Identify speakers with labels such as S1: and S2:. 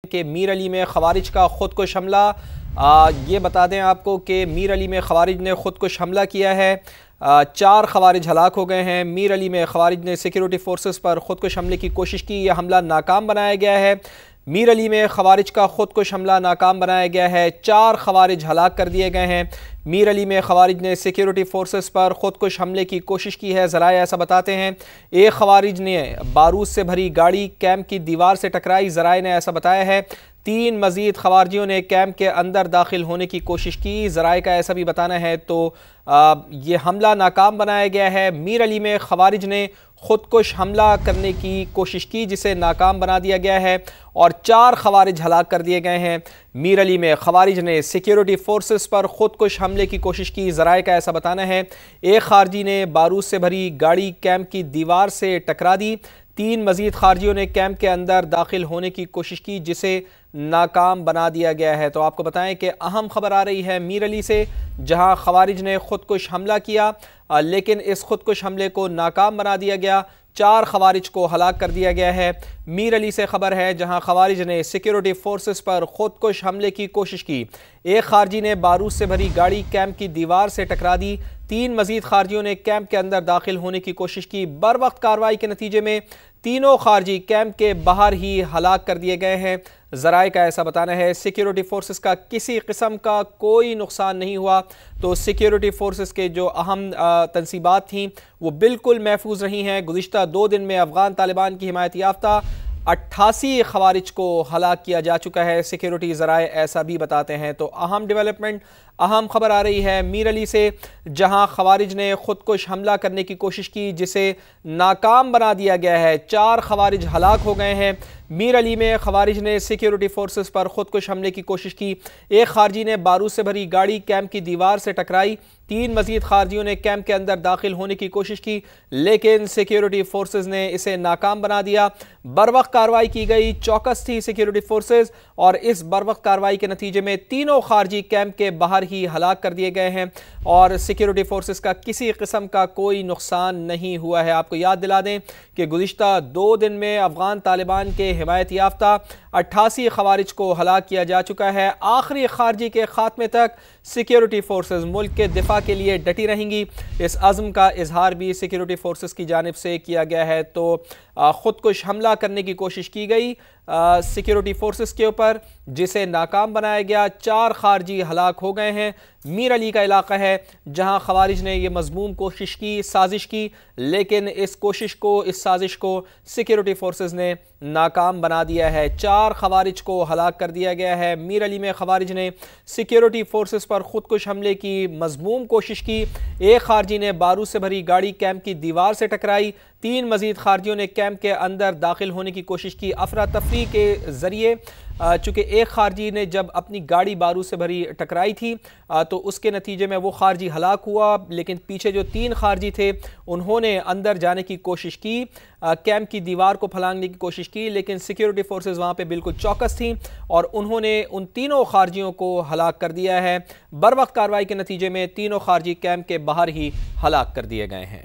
S1: کہ میر علی میں خوارج کا خودکش حملہ یہ بتا دیں آپ کو کہ میر علی میں خوارج نے خودکش حملہ کیا ہے۔ 4 خوارج ہلاک ہو گئے ہیں۔ میر علی میں خوارج نے سیکیورٹی فورسز پر خودکش حملے کی کوشش کی، یہ حملہ ناکام بنایا گیا ہے۔ میر علی میں خوارج کا خودکش حملہ ناکام بنایا گیا ہے، 4 خوارج ہلاک کر دیے گئے ہیں۔ میر علی میں خوارج نے سیکیورٹی فورسز پر خودکش حملے کی کوشش کی ہے، ذرائع ایسا بتاتے ہیں۔ ایک خوارج نے بارود سے بھری گاڑی کیمپ کی دیوار سے ٹکرائی، ذرائع نے ایسا بتایا ہے۔ 3 مزید خوارجیوں نے کیمپ کے اندر داخل ہونے کی کوشش کی، ذرائع کا ایسا بھی بتانا ہے تو یہ حملہ ناکام بنایا گیا ہے۔ میر علی میں خوارج نے خودکش حملہ کرنے کی کوشش کی جسے ناکام بنا دیا گیا ہے اور 4 خوارج ہلاک کر دیے گئے ہیں۔ میر علی میں خوارج نے سیکیورٹی فورسز پر خودکش حملے کی کوشش کی، ذرائع کا ایسا بتانا ہے۔ ایک خارجی نے بارود سے بھری گاڑی کیمپ کی دیوار سے ٹکرا دی، 3 مزید خارجیوں نے کیمپ کے اندر داخل ہونے کی کوشش کی جسے ناکام بنا دیا گیا ہے۔ تو آپ کو بتائیں کہ اہم خبر آ رہی ہے میر علی سے، جہاں خوارج نے خودکش حملہ کیا لیکن اس خودکش حملے کو ناکام بنا دیا گیا، 4 خوارج کو ہلاک کر دیا گیا ہے۔ میر علی سے خبر ہے جہاں خوارج نے سیکیورٹی فورسز پر خودکش حملے کی کوشش کی، ایک خارجی نے بارود سے بھری گاڑی کیمپ کی دیوار سے ٹکرا دی، 3 مزید خارجیوں نے کیمپ کے اندر داخل ہونے کی کوشش کی۔ بروقت کارروائی کے نتیجے میں تینوں خارجی کیمپ کے باہر ہی ہلاک کر دیے گئے ہیں، ذرائع کا ایسا بتانا ہے۔ سیکیورٹی فورسز کا کسی قسم کا کوئی نقصان نہیں ہوا، تو سیکیورٹی فورسز کے جو اہم تنصیبات تھیں وہ بالکل محفوظ رہی ہیں۔ گزشتہ 2 دن میں افغان طالبان کی حمایت یافتہ 88 خوارج کو ہلاک کیا جا چکا ہے، سیکیورٹی ذرائع ایسا بھی بتاتے ہیں۔ تو اہم ڈیولپمنٹ، اہم خبر آ رہی ہے میر علی سے، جہاں خوارج نے خودکش حملہ کرنے کی کوشش کی جسے ناکام بنا دیا گیا ہے، 4 خوارج ہلاک ہو گئے ہیں۔ میر علی میں خوارج نے سیکیورٹی فورسز پر خودکش حملے کی کوشش کی، ایک خارجی نے بارود سے بھری گاڑی کیمپ کی دیوار سے ٹکرائی، 3 مزید خارجیوں نے کیمپ کے اندر داخل ہونے کی کوشش کی لیکن سیکیورٹی فورسز نے اسے ناکام بنا دیا۔ بروقت کارروائی کی گئی، چوکس تھی سیکیورٹی فورسز اور اس بروقت کارروائی کے نتیجے میں تینوں خارجی کیمپ کے باہر ہی ہلاک کر دیے گئے ہیں اور سیکیورٹی فورسز کا کسی قسم کا کوئی نقصان نہیں ہوا ہے۔ آپ کو یاد دلا دیں کہ گزشتہ 2 دن میں افغان طالبان کے حمایت یافتہ 88 خوارج کو ہلاک کیا جا چکا ہے۔ آخری خارجی کے خاتمے تک سیکیورٹی فورسز ملک کے دفاع کے لیے ڈٹی رہیں گی، اس عزم کا اظہار بھی سیکیورٹی فورسز کی جانب سے کیا گیا ہے۔ تو خودکش حملہ کرنے کی کوشش کی گئی سیکیورٹی فورسز کے اوپر جسے ناکام بنایا گیا، 4 خارجی ہلاک ہو گئے ہیں۔ میر علی کا علاقہ ہے جہاں خوارج نے یہ مذموم کوشش کی، سازش کی، لیکن اس سازش کو سیکیورٹی فورسز نے ناکام بنا دیا ہے، 4 خوارج کو ہلاک کر دیا گیا ہے۔ میر علی میں خوارج نے سیکیورٹی فورسز پر خودکش حملے کی مذموم کوشش کی، ایک خارجی نے بارود سے بھری گاڑی کیمپ کی دیوار سے ٹکرائی، 3 مزید خارجیوں نے کیمپ کے اندر داخل ہونے کی کوشش کی افراتفری کے ذریعے، چونکہ ایک خارجی نے جب اپنی گاڑی بارود سے بھری ٹکرائی تھی تو اس کے نتیجے میں وہ خارجی ہلاک ہوا، لیکن پیچھے جو 3 خارجی تھے انہوں نے اندر جانے کی کوشش کی، کیمپ کی دیوار کو پھلانگنے کی کوشش کی، لیکن سیکیورٹی فورسز وہاں پہ بالکل چوکس تھیں اور انہوں نے ان تینوں خارجیوں کو ہلاک کر دیا ہے۔ بروقت کارروائی کے نتیجے میں تینوں خارجی کیمپ کے باہر ہی ہلاک کر دیے گئے ہیں۔